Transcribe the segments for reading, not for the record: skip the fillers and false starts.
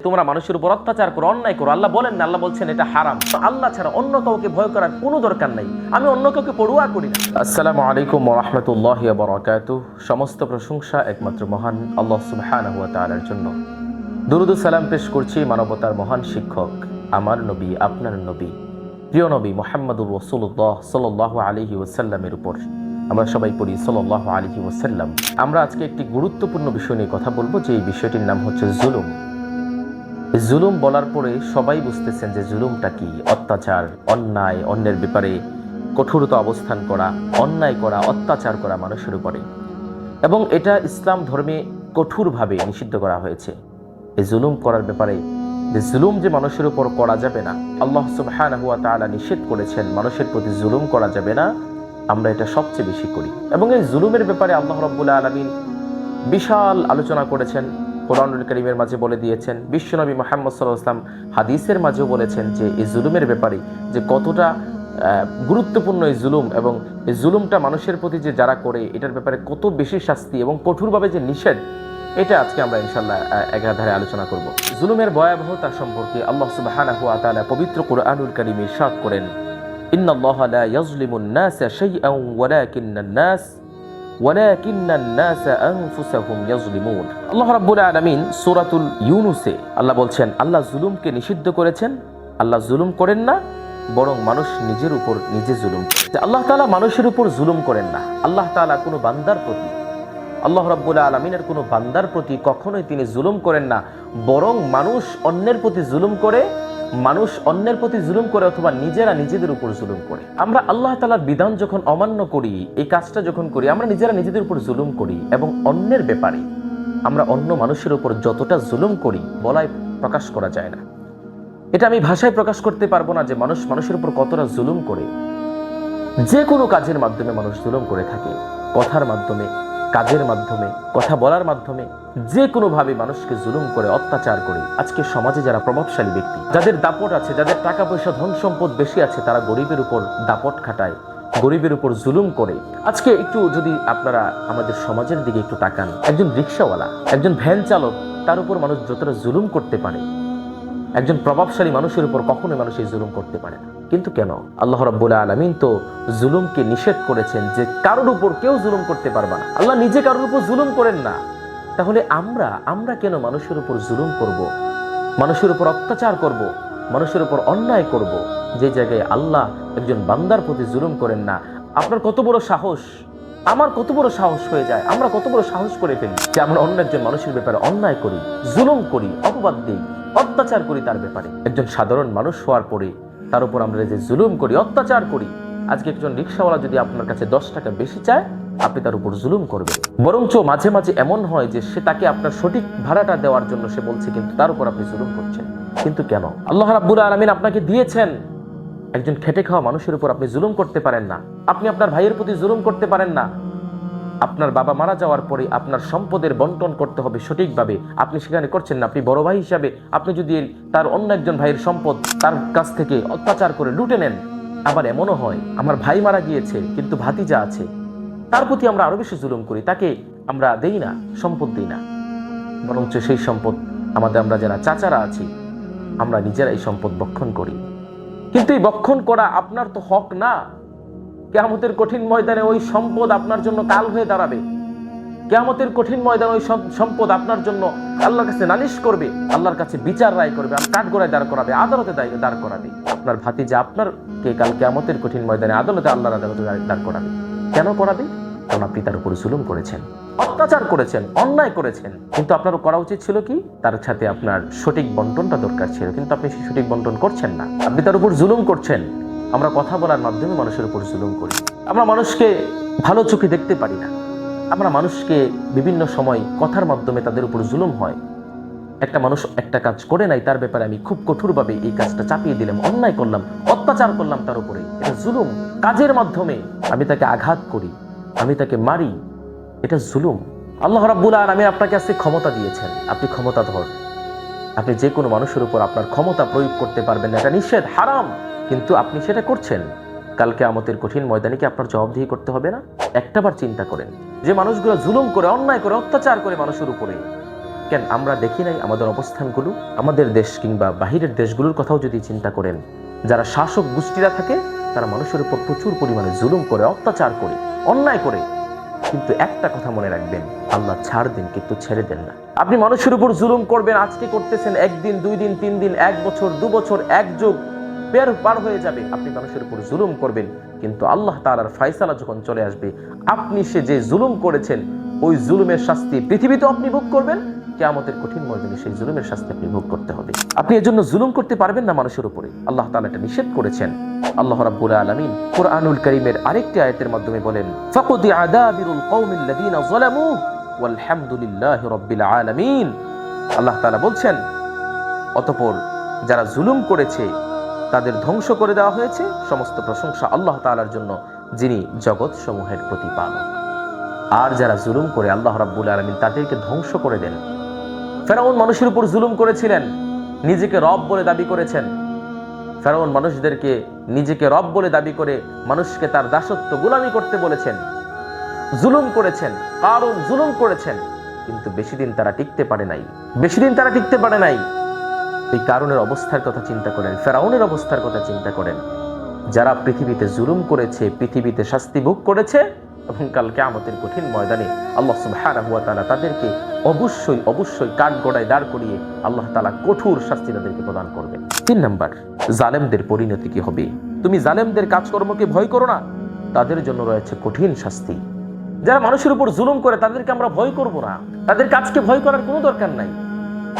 তোমরা মানুষের উপর অত্যাচার করো, অন্যায় করো। আল্লাহ বলেন না, আল্লাহ বলছেন এটা হারাম। আল্লাহ ছাড়া অন্য কাউকে ভয় করার কোনো দরকার নাই। আমি অন্য কাউকে পড়ুয়া করি না। আসসালামু আলাইকুম ওয়া রাহমাতুল্লাহি ওয়া বারাকাতুহু। সমস্ত প্রশংসা একমাত্র মহান আল্লাহ সুবহানাহু ওয়া তাআলার জন্য। দুরূদ ও সালাম পেশ করছি মানবতার মহান শিক্ষক, আমার নবী, আপনার নবী, প্রিয় নবী মুহাম্মদুর রাসূলুল্লাহ সাল্লাল্লাহু আলাইহি ওয়াসাল্লামের উপর। আমরা সবাই পড়ি সাল্লাল্লাহু আলাইহি ওয়াসাল্লাম। আমরা আজকে একটি গুরুত্বপূর্ণ বিষয় নিয়ে কথা বলবো, যে এই বিষয়টির নাম হচ্ছে জুলুম। জুলুম বলার পরে সবাই বুঝতেছেন যে জুলুমটা কি। অত্যাচার, অন্যায়, অন্যের ব্যাপারে কঠোরতা অবস্থান করা, অন্যায় করা, অত্যাচার করা মানুষের উপরে, এবং এটা ইসলাম ধর্মে কঠোরভাবে নিষিদ্ধ করা হয়েছে। এই জুলুম করার ব্যাপারে, যে জুলুম যে মানুষের উপর করা যাবে না, আল্লাহ সুবহানাহু ওয়া তাআলা নিষেধ করেছেন মানুষের প্রতি জুলুম করা যাবে না। আমরা এটা সবচেয়ে বেশি করি, এবং এই জুলুমের ব্যাপারে আল্লাহ রাব্বুল আলামিন বিশাল আলোচনা করেছেন। কোরআনুল কারীমের মাঝে বলে দিয়েছেন, বিশ্বনবী মুহাম্মদ সাল্লাল্লাহু আলাইহি ওয়াসাল্লাম হাদিসের মাঝেও বলেছেন যে এই জুলুমের ব্যাপারে যে কতটা গুরুত্বপূর্ণ এই জুলুম, এবং এই জুলুমটা মানুষের প্রতি যে যারা করে এটার ব্যাপারে কত বেশি শাস্তি এবং কঠোরভাবে যে নিষেধ, এটা আজকে আমরা ইনশাআল্লাহ একাধারে আলোচনা করব। জুলুমের ভয়াবহতা সম্পর্কে আল্লাহ সুবহানাহু ওয়া তাআলা পবিত্র কোরআনুল কারীমে ইরশাদ করেন, ইন্নাল্লাহা লা ইয়াজলিমুন নাসা শাইআন ওয়ালাকিন্নান নাসা আনফুসাহুম ইয়াজলিমুন। আল্লাহ রাব্বুল আলামিন সূরাতুল ইউনূসে আল্লাহ বলছেন, আল্লাহ জুলুমকে নিষিদ্ধ করেছেন। আল্লাহ জুলুম করেন না, বরং মানুষ নিজের উপর নিজে জুলুম। আল্লাহ তাআলা মানুষের উপর জুলুম করেন না। আল্লাহ তাআলা কোনো বান্দার প্রতি, আল্লাহ রাব্বুল আলামিনের কোনো বান্দার প্রতি কখনোই তিনি জুলুম করেন না, বরং মানুষ অন্যের প্রতি জুলুম করে, অথবা নিজেরা নিজেদের উপর জুলুম করে। আমরা আল্লাহ তাআলার বিধান যখন অমান্য করি, এই কাজটা যখন করি, আমরা নিজেরা নিজেদের উপর জুলুম করি। এবং অন্যের ব্যাপারে আমরা অন্য মানুষের উপর যতটা জুলুম করি বলায় প্রকাশ করা যায় না। এটা আমি ভাষায় প্রকাশ করতে পারবো না যে মানুষ মানুষের উপর কতটা জুলুম করে। যে কোনো কাজের মাধ্যমে মানুষ জুলুম করে থাকে, কথার মাধ্যমে, কাজের মাধ্যমে, কথা বলার মাধ্যমে, যে কোনোভাবে মানুষকে জুলুম করে, অত্যাচার করে। আজকে সমাজে যারা প্রভাবশালী ব্যক্তি, যাদের দাপট আছে, যাদের টাকা পয়সা, ধন সম্পদ বেশি আছে, তারা গরিবের উপর দাপট খাটায়, গরিবের উপর জুলুম করে। আজকে একটু যদি আপনারা আমাদের সমাজের দিকে একটু তাকান, একজন রিক্সাওয়ালা, একজন ভ্যান চালক, তার উপর মানুষ যতটা জুলুম করতে পারে, একজন প্রভাবশালী মানুষের উপর কখনোই মানুষ এই জুলুম করতে পারে না। কিন্তু কেন? আল্লাহ রাব্বুল আলামিন তো জুলুমকে নিষেধ করেছেন যে কারোর উপর কেউ জুলুম করতে পারবে না। আল্লাহ নিজে কারোর উপর জুলুম করেন না। তাহলে আমরা কেন মানুষের উপর জুলুম করব, মানুষের উপর অত্যাচার করব, মানুষের উপর অন্যায় করব, যে জায়গায় আল্লাহ একজন বান্দার প্রতি জুলুম করেন না? আপনার কত বড় সাহস, আমার কত বড় সাহস হয়ে যায়, আমরা কত বড় সাহস করে ফেলি যে আমরা অন্য একজন মানুষের ব্যাপারে অন্যায় করি, জুলুম করি, অপবাদ দিই, অত্যাচার করি তার ব্যাপারে। একজন সাধারণ মানুষ হওয়ার পরে তার উপর আমরা যে জুলুম করি, অত্যাচার করি। আজকে একজন রিক্সাওয়ালা যদি আপনার কাছে 10 টাকা বেশি চায়, আপনি তার উপর জুলুম করবেন। বরঞ্চ মাঝে মাঝে এমন হয় যে সে তাকে আপনার সঠিক ভাড়াটা দেওয়ার জন্য সে বলছে, কিন্তু তার উপর আপনি জুলুম করছেন। কিন্তু কেন? আল্লাহ রাব্বুল আলামিন আপনাকে দিয়েছেন, একজন খেটে খাওয়া মানুষের উপর আপনি জুলুম করতে পারেন না। আপনি আপনার ভাইয়ের প্রতি জুলুম করতে পারেন না। আপনার বাবা মারা যাওয়ার পরে আপনার সম্পদের বন্টন করতে হবে সঠিকভাবে, আপনি সেখানে করছেন না। আপনি বড় ভাই হিসাবে আপনি যদি তার অন্য একজন ভাইয়ের সম্পদ তার কাছ থেকে অত্যাচার করে লুটে নেন। আবার এমনও হয়, আমার ভাই মারা গিয়েছে কিন্তু ভাতিজা আছে, তার প্রতি আমরা আরো বেশি জুলুম করি, তাকে আমরা দেই না, সম্পদ দিই না, বরঞ্চ সেই সম্পদ আমরা যারা চাচারা আছি, আমরা নিজেরা এই সম্পদ বক্ষণ করি। কিন্তু এই বক্ষণ করা আপনার তো হক না। কিয়ামতের কঠিন ময়দানে ওই সম্পদ আপনার জন্য কাল হয়ে দাঁড়াবে। কিয়ামতের কঠিন ময়দানে ওই সম্পদ আপনার জন্য আল্লাহর কাছে নালিশ করবে, আল্লাহর কাছে বিচার রায় করবে, কাঠগড়ায় দাঁড় করাবে, আদালতে দাঁড় করাবে। আপনার ভাতিজা আপনারকে কাল কিয়ামতের কঠিন ময়দানে আল্লাহর আদালতে দাঁড় করাবে। কেন করাবে? কারণ আপনি তার উপর জুলুম করেছেন, অত্যাচার করেছেন, অন্যায় করেছেন। কিন্তু আপনার করা উচিত ছিল কি? তার সাথে আপনার সঠিক বন্টনটা দরকার ছিল, কিন্তু আপনি সেই সঠিক বন্টন করছেন না। আপনি তার উপর জুলুম করছেন। আমরা কথা বলার মাধ্যমে মানুষের উপর জুলুম করি। আমরা মানুষকে ভালো চোখে দেখতে পারি না। আমরা মানুষকে বিভিন্ন সময় কথার মাধ্যমে তাদের উপর জুলুম হয়। একটা মানুষ একটা কাজ করে নাই, তার ব্যাপারে আমি খুব কঠোরভাবে এই কাজটা চাপিয়ে দিলাম, অন্যায় করলাম, অত্যাচার করলাম তার উপরে, এটা জুলুম। কাজের মাধ্যমে আমি তাকে আঘাত করি, আমি তাকে মারি, এটা জুলুম। আল্লাহ রাব্বুল আলামিন আপনাকে আজকে ক্ষমতা দিয়েছেন, আপনি ক্ষমতাধর, আপনি যে কোনো মানুষের উপর আপনার ক্ষমতা প্রয়োগ করতে পারবেন না, এটা নিষেধ, হারাম। কিন্তু আপনি সেটা করছেন। কাল কিয়ামতের কঠিন ময়দানে কি আপনার জবাবদিহি করতে হবে না? একটাবার চিন্তা করেন, যে মানুষগুলো জুলুম করে, অন্যায় করে, অত্যাচার করে মানুষের উপরে, কেন আমরা দেখি নাই আমাদের অবস্থানগুলো? আমাদের দেশ কিংবা বাহিরের দেশগুলোর কথাও যদি চিন্তা করেন, যারা শাসক গোষ্ঠীরা থাকে তারা মানুষের উপর প্রচুর পরিমাণে জুলুম করে, অত্যাচার করে, অন্যায় করে। কিন্তু একটা কথা মনে রাখবেন, আল্লাহ ছাড় দেন কিন্তু ছেড়ে দেন না। আপনি মানুষের উপর জুলুম করবেন, আজকে করতেছেন, একদিন, 2 দিন, 3 দিন, 1 বছর, 2 বছর, 1 যুগ পার হয়ে যাবে, আপনি মানুষের উপর জুলুম করবেন। কিন্তু আল্লাহ তাআলার ফয়সালা যখন চলে আসবে, আপনি সে যে জুলুম করেছেন ওই জুলুমের শাস্তি পৃথিবীতে আপনি ভোগ করবেন, কিয়ামতের কঠিন ময়দানে সেই জুলুমের শাস্তি আপনি ভোগ করতে হবে। আপনি এজন্য জুলুম করতে পারবেন না মানুষের উপরে, আল্লাহ তাআলা এটা নিষেধ করেছেন। আল্লাহ রাব্বুল আলামিন কুরআনুল কারীমের আরেকটি আয়াতের মাধ্যমে বলেন, ফাকুদি আদাবিরুল কওমিল্লাযীনা যালামু ওয়ালহামদুলিল্লাহি রাব্বিল আলামিন। আল্লাহ তাআলা বলছেন, অতঃপর যারা জুলুম করেছে তাদের ধ্বংস করে দেওয়া হয়েছে, সমস্ত প্রশংসা আল্লাহ তাআলার জন্য যিনি জগৎ সমূহের প্রতিপালক। আর যারা জুলুম করে আল্লাহ রাব্বুল আলামিন তাদেরকে ধ্বংস করে দেন। ফেরাউন মানুষের উপর জুলুম করেছিলেন, নিজেকে রব বলে দাবি করেছেন। ফেরাউন মানুষদেরকে নিজেকে রব বলে দাবি করে মানুষকে তার দাসত্ব গোলামি করতে বলেছেন, জুলুম করেছেন। কারণ জুলুম করেছেন, কিন্তু বেশি দিন তারা টিকতে পারে নাই। এই কারণের অবস্থার কথা চিন্তা করেন, ফেরাউনের অবস্থার কথা চিন্তা করেন। যারা পৃথিবীতে জুলুম করেছে, পৃথিবীতে শাস্তি ভোগ করেছে, এবং কাল কিয়ামতের কঠিন ময়দানে আল্লাহ সুবহানাহু ওয়া তাআলা তাদেরকে অবশ্যই কাঠগড়ায় দাঁড় করিয়ে আল্লাহ তাআলা কঠোর শাস্তি তাদেরকে প্রদান করবেন। 3 নাম্বার, জালেমদের পরিণতি কি হবে? তুমি জালেমদের কাজকর্মকে ভয় করো না, তাদের জন্য রয়েছে কঠিন শাস্তি। যারা মানুষের উপর জুলুম করে তাদেরকে আমরা ভয় করব না, তাদের কাজকে ভয় করার কোনো দরকার নাই।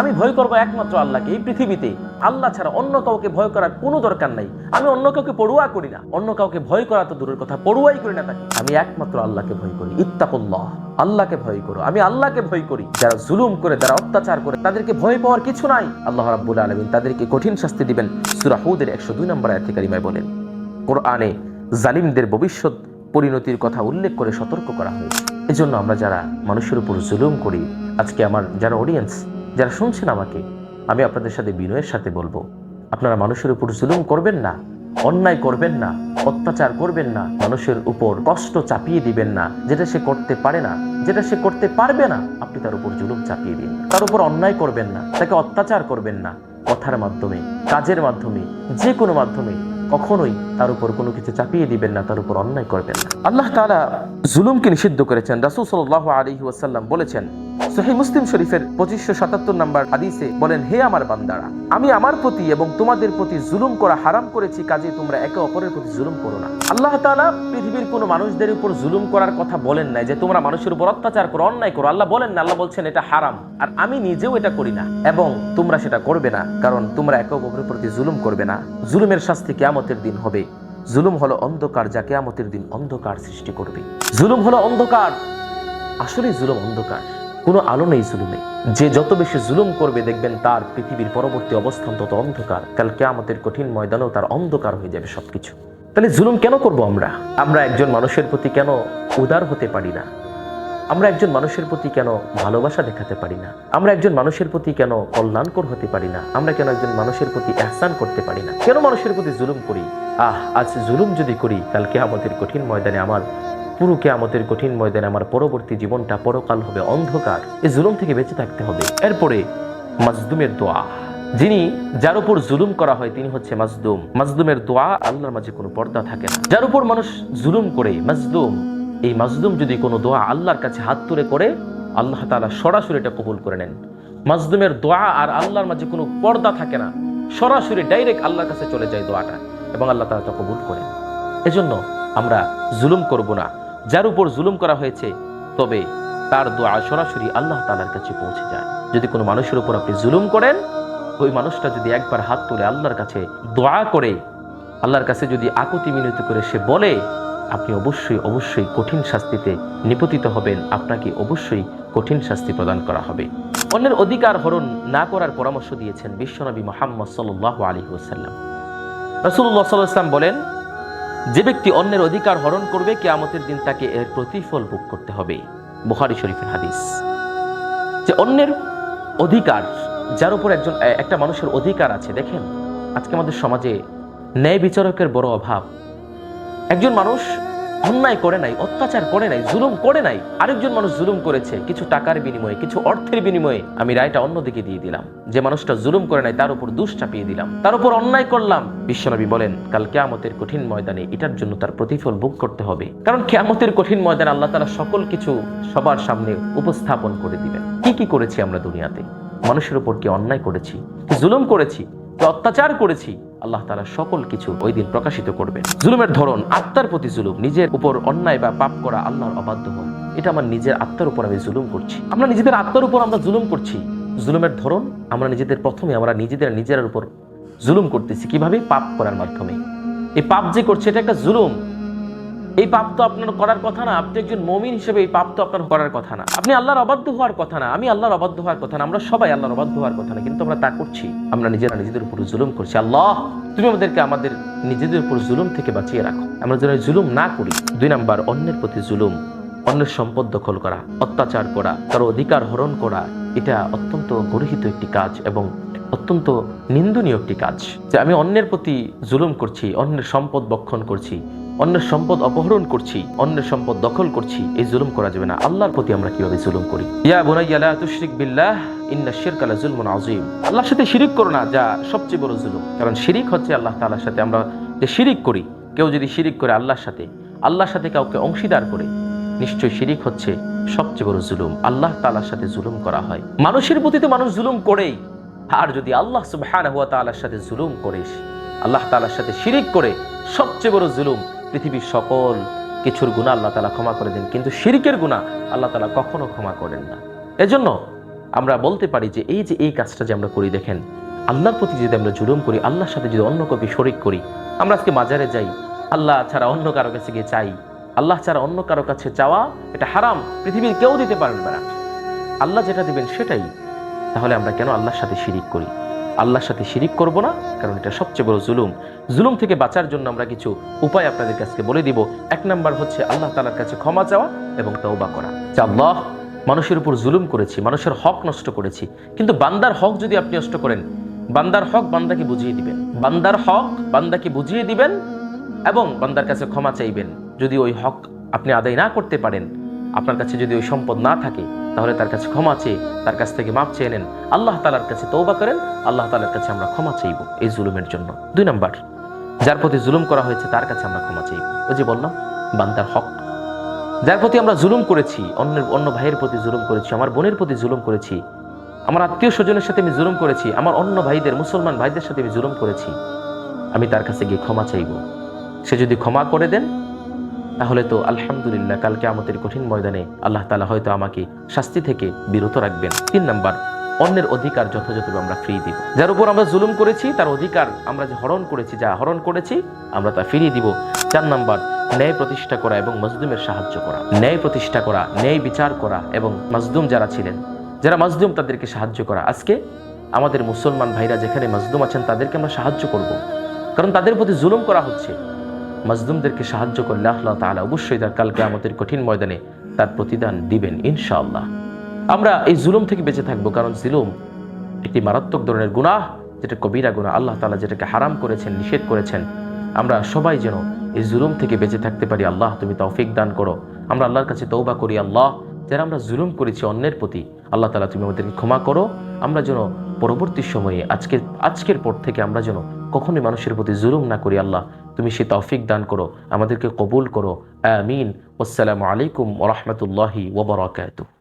আমি ভয় করবো একমাত্র আল্লাহকে। এই পৃথিবীতে আল্লাহ ছাড়া অন্য কাউকে ভয় করার কোনো দরকার নাই। আমি অন্য কাউকে পড়ুয়া করি না, অন্য কাউকে ভয় করা তো দূরের কথা, পড়ুয়াই করি না তাকে। আমি একমাত্র আল্লাহকে ভয় করি। ইত্তাকুল্লাহ, আল্লাহকে ভয় করো। আমি আল্লাহকে ভয় করি। যারা জুলুম করে, যারা অত্যাচার করে, তাদেরকে ভয় পাওয়ার কিছু নাই। আল্লাহ রাব্বুল আলামিন তাদেরকে কঠিন শাস্তি দিবেন। সূরা হুদের 102 নম্বর আয়াতে কারিমায় বলেন, কোরআনে জালিমদের ভবিষ্যৎ পরিণতির কথা উল্লেখ করে সতর্ক করা হয়েছে। এজন্য আমরা যারা মানুষের উপর জুলুম করি, আজকে আমার যারা অডিয়েন্স, যারা শুনছেন আমাকে, আমি আপনাদের সাথে বিনয়ের সাথে বলবো, আপনারা মানুষের উপর জুলুম করবেন না, অন্যায় করবেন না, অত্যাচার করবেন না, মানুষের উপর কষ্ট চাপিয়ে দিবেন না। যেটা সে করতে পারে না, যেটা সে করতে পারবে না, আপনি তার উপর জুলুম চাপিয়ে দিন। তার উপর অন্যায় করবেন না, তাকে অত্যাচার করবেন না। কথার মাধ্যমে, কাজের মাধ্যমে, যে কোনো মাধ্যমে কখনোই তার উপর কোনো কিছু চাপিয়ে দিবেন না, তার উপর অন্যায় করবেন না। আল্লাহ তাআলা জুলুমকে নিষিদ্ধ করেছেন। রাসূল সাল্লাল্লাহু আলাইহি ওয়াসাল্লাম বলেছেন, সহিহ মুসলিম শরীফের 2577 নম্বর হাদিসে বলেন, হে আমার বান্দারা, আমি আমার প্রতি এবং তোমাদের প্রতি জুলুম করা হারাম করেছি, কাজে তোমরা একে অপরের প্রতি জুলুম করো না। আল্লাহ তাআলা পৃথিবীর কোনো মানুষদের উপর জুলুম করার কথা বলেন নাই যে তোমরা মানুষের উপর অত্যাচার করো, অন্যায় করো। আল্লাহ বলেন না, আল্লাহ বলছেন এটা হারাম। আর আমি নিজেও এটা করি না এবং তোমরা সেটা করবে না, কারণ তোমরা একে অপরের প্রতি জুলুম করবে না। জুলুমের শাস্তি কিয়ামতের দিন হবে। জুলুম হলো অন্ধকার, যা কিয়ামতের দিন অন্ধকার সৃষ্টি করবে। জুলুম হলো অন্ধকার, আসলে জুলুম অন্ধকার, কোনো আলো নেই জুলুমে। যে যত বেশি জুলুম করবে দেখবেন তার পৃথিবীর পরবর্তী অবস্থান তত অন্ধকার। কাল কিয়ামতের কঠিন ময়দানেও তার অন্ধকার হয়ে যাবে সবকিছু। তাহলে জুলুম কেন করব আমরা একজন মানুষের প্রতি কেন উদার হতে পারি না? আমরা একজন মানুষের প্রতি কেন ভালোবাসা দেখাতে পারি না? আমরা একজন মানুষের প্রতি কেন কল্যাণকর হতে পারি না? আমরা কেন একজন মানুষের প্রতি ইহসান করতে পারি না? কেন মানুষের প্রতি জুলুম করি? আজ জুলুম যদি করি, কাল কিয়ামতের কঠিন ময়দানে আমার পরবর্তী জীবনটা পরকাল হবে অন্ধকার। এই জুলুম থেকে বেঁচে থাকতে হবে। এরপরে মাজলুমের দোয়া। যার উপর জুলুম করা হয় তিনি হচ্ছে মাজলুম। মাজলুমের দোয়া, আল্লাহর মাঝে কোনো পর্দা থাকে না। যার উপর মানুষ জুলুম করে, মাজলুম, এই মাজলুম যদি কোনো দোয়া আল্লাহর কাছে হাত তুলে করে, আল্লাহ তাআলা সরাসরি এটা কবুল করে নেন। মাজলুমের দোয়া আর আল্লাহর মাঝে কোনো পর্দা থাকে না, সরাসরি ডাইরেক্ট আল্লাহর কাছে চলে যায় দোয়াটা, এবং আল্লাহ তাআলা তা কবুল করেন। এজন্য আমরা জুলুম করব না। যার উপর জুলুম করা হয়েছে, তবে তার দোয়া সরাসরি আল্লাহ তাআলার কাছে পৌঁছে যায়। যদি কোনো মানুষের উপর আপনি জুলুম করেন, ওই মানুষটা যদি একবার হাত তুলে আল্লাহর কাছে দোয়া করে, আল্লাহর কাছে যদি আকুতি মিনতি করে সে বলে, আপনি অবশ্যই কঠিন শাস্তিতে নিপতিত হবেন। আপনাকে অবশ্যই কঠিন শাস্তি প্রদান করা হবে। অন্যের অধিকার হরণ না করার পরামর্শ দিয়েছেন বিশ্বনবী মুহাম্মদ সাল্লাল্লাহু আলাইহি ওয়াসাল্লাম। রাসূলুল্লাহ সাল্লাল্লাহু আলাইহি ওয়াসাল্লাম বলেন, যে ব্যক্তি অন্যের অধিকার হরণ করবে, কিয়ামতের দিন তাকে এর প্রতিফল ভোগ করতে হবে। বুখারী শরীফের হাদিস। যে অন্যের অধিকার, যার উপর একটা মানুষের অধিকার আছে। দেখেন, আজকে আমাদের সমাজে ন্যায় বিচারকের বড় অভাব। একজন মানুষ অন্যায় করে নাই, অত্যাচার করে নাই, জুলুম করে নাই। আরেকজন মানুষ জুলুম করেছে, কিছু টাকার বিনিময়ে, কিছু অর্থের বিনিময়ে আমি রায়টা অন্যদিকে দিয়ে দিলাম। যে মানুষটা জুলুম করে নাই তার উপর দোষ চাপিয়ে দিলাম, তার উপর অন্যায় করলাম। বিশ্বনবী বলেন কাল কিয়ামতের কঠিন ময়দানে এটার জন্য তার প্রতিফল ভোগ করতে হবে। কারণ কিয়ামতের কঠিন ময়দানে আল্লাহ তাআলা সকল কিছু সবার সামনে উপস্থাপন করে দিবেন। কি কি করেছি আমরা দুনিয়াতে, মানুষের উপর কি অন্যায় করেছি, কি জুলুম করেছি, কি অত্যাচার করেছি, আল্লাহ তাআলা সকল কিছু ওই দিন প্রকাশিত করবেন। জুলুমের ধরন, আত্মার প্রতি জুলুম, নিজের উপর অন্যায় বা পাপ করা, আল্লাহর অবাধ্য হওয়া, এটা আমার নিজের আত্মার উপর আমি জুলুম করছি। আমরা নিজেদের আত্মার উপর আমরা জুলুম করছি। জুলুমের ধরন, আমরা নিজেদের উপর জুলুম করতেছি। কিভাবে? পাপ করার মাধ্যমে। এই পাপ যে করছে এটা একটা জুলুম। এই পাপ তো আপনার করার কথা না। আপনি একজন মুমিন হিসেবে এই পাপ তো আপনার করার কথা না। আপনি আল্লাহর অবাধ্য হওয়ার কথা না, আমি আল্লাহর অবাধ্য হওয়ার কথা না, আমরা সবাই আল্লাহর অবাধ্য হওয়ার কথা না, কিন্তু আমরা তা করছি। আমরা নিজেদের উপর জুলুম করছি। আল্লাহ, তুমি আমাদেরকে আমাদের নিজেদের উপর জুলুম থেকে বাঁচিয়ে রাখো, আমরা যেন জুলুম না করি। 2 নাম্বার, অন্যের প্রতি জুলুম, অন্যের সম্পদ দখল করা, অত্যাচার করা, কারো অধিকার হরণ করা, এটা অত্যন্ত গর্হিত একটি কাজ এবং অত্যন্ত নিন্দনীয় একটি কাজ। যে আমি অন্যের প্রতি জুলুম করছি, অন্যের সম্পদ ভক্ষণ করছি, অন্যের সম্পদ অপহরণ করছি, অন্যের সম্পদ দখল করছি, এই জুলুম করা যাবে না। আল্লাহর প্রতি আমরা কিভাবে জুলুম করি? ইয়া বুনাইয়া লা তুশরিক বিল্লাহ ইন্নাশ শিরকা লাযুলমুন আযীম। আল্লাহর সাথে শিরিক করো না, যা সবচেয়ে বড় জুলুম। কারণ শিরিক হচ্ছে আল্লাহ তাআলার সাথে আমরা যে শিরিক করি, কেউ যদি শিরিক করে আল্লাহর সাথে কাউকে অংশীদার করে, নিশ্চয়ই শিরিক হচ্ছে সবচেয়ে বড় জুলুম। আল্লাহ তাআলার সাথে জুলুম করা হয়। মানুষের প্রতি তো মানুষ জুলুম করেই, আর যদি আল্লাহ সুবহানাহু ওয়া তাআলার সাথে জুলুম করিস, আল্লাহ তাআলার সাথে শিরিক করে, সবচেয়ে বড় জুলুম। পৃথিবীর সকল কিছুর গুনাহ আল্লাহ তাআলা ক্ষমা করে দেন, কিন্তু শিরিকের গুনাহ আল্লাহ তাআলা কখনো ক্ষমা করেন না। এজন্য আমরা বলতে পারি যে এই কাজটা যে আমরা করি, দেখেন, আল্লাহর প্রতি যদি আমরা জুলুম করি, আল্লাহর সাথে যদি অন্য কাউকে শরীক করি, আমরা আজকে মাজারে যাই, আল্লাহ ছাড়া অন্য কারো কাছে গিয়ে চাই, আল্লাহ ছাড়া অন্য কারো কাছে চাওয়া এটা হারাম, পৃথিবীর কেউ দিতে পারবে না, আল্লাহ যেটা দিবেন সেটাই। তাহলে আমরা কেন আল্লাহর সাথে শিরিক করি? আল্লাহর সাথে শিরিক করব না, কারণ এটা সবচেয়ে বড় জুলুম। জুলুম থেকে বাঁচার জন্য আমরা কিছু উপায় আপনাদের কাছে বলে দিব। 1 নাম্বার হচ্ছে আল্লাহ তাআলার কাছে ক্ষমা চাওয়া এবং তওবা করা। যে আল্লাহ, মানুষের উপর জুলুম করেছি, মানুষের হক নষ্ট করেছি, কিন্তু বান্দার হক যদি আপনি নষ্ট করেন, বান্দার হক বান্দাকে বুঝিয়ে দিবেন, বান্দার হক বান্দাকে বুঝিয়ে দিবেন এবং বান্দার কাছে ক্ষমা চাইবেন। যদি ওই হক আপনি আদায় না করতে পারেন, আপনার কাছে যদি ওই সম্পদ না থাকে, তাহলে তার কাছে ক্ষমা চেয়ে তার কাছ থেকে মাপ চেয়ে নেন, আল্লাহ তাআলার কাছে তওবা করেন, আল্লাহ তাআলার কাছে আমরা ক্ষমা চাইব এই জুলুমের জন্য। 2 নাম্বার, যার প্রতি জুলুম করা হয়েছে তার কাছে আমরা ক্ষমা চাইব। ওই যে বললাম, বান্দার হক, যার প্রতি আমরা জুলুম করেছি, অন্য ভাইয়ের প্রতি জুলুম করেছি, আমার বোনের প্রতি জুলুম করেছি, আমার আত্মীয় স্বজনের সাথে আমি জুলুম করেছি, আমার অন্য ভাইদের, মুসলমান ভাইদের সাথে আমি জুলুম করেছি, আমি তার কাছে গিয়ে ক্ষমা চাইব। সে যদি ক্ষমা করে দেন, তাহলে তো আলহামদুলিল্লাহ, কাল কিয়ামতের কঠিন ময়দানে আল্লাহ তাআলা হয়তো আমাকে শাস্তি থেকে বিরত রাখবেন। 3 নাম্বার, অন্যের অধিকার যথাযথভাবে আমরা ফিরিয়ে দিব। যার উপর আমরা জুলুম করেছি তার অধিকার আমরা যে হরণ করেছি আমরা তা ফিরিয়ে দিব। 4 নাম্বার, ন্যায় প্রতিষ্ঠা করা এবং মাজলুমের সাহায্য করা। ন্যায় প্রতিষ্ঠা করা, ন্যায় বিচার করা এবং মাজলুম যারা ছিলেন, যারা মাজলুম, তাদেরকে সাহায্য করা। আজকে আমাদের মুসলমান ভাইরা যেখানে মাজলুম আছেন তাদেরকে আমরা সাহায্য করব, কারণ তাদের প্রতি জুলুম করা হচ্ছে। মাজলুমদেরকে সাহায্য করলে আল্লাহ তাআলা অবশ্যই তার কাল কিয়ামতের কঠিন ময়দানে তার প্রতিদান দিবেন ইনশাআল্লাহ। আমরা এই জুলুম থেকে বেঁচে থাকবো, কারণ জুলুম একটি মারাত্মক ধরনের গুনাহ, যেটা কবিরা গুনাহ। আল্লাহ তাআলা যেটাকে হারাম করেছেন, নিষেধ করেছেন। আমরা সবাই যেন এই জুলুম থেকে বেঁচে থাকতে পারি। আল্লাহ, তুমি তৌফিক দান করো। আমরা আল্লাহর কাছে তওবা করি। আল্লাহ, যারা আমরা জুলুম করেছি অন্যের প্রতি, আল্লাহ তাআলা তুমি আমাদেরকে ক্ষমা করো। আমরা যেন পরবর্তী সময়ে আজকের পর থেকে আমরা যেন কখনোই মানুষের প্রতি জুলুম না করি। আল্লাহ, তুমি সে তৌফিক দান করো, আমাদেরকে কবুল করো। আমিন। আসসালামু আলাইকুম ওয়া রাহমাতুল্লাহি ওয়া বারাকাতুহু।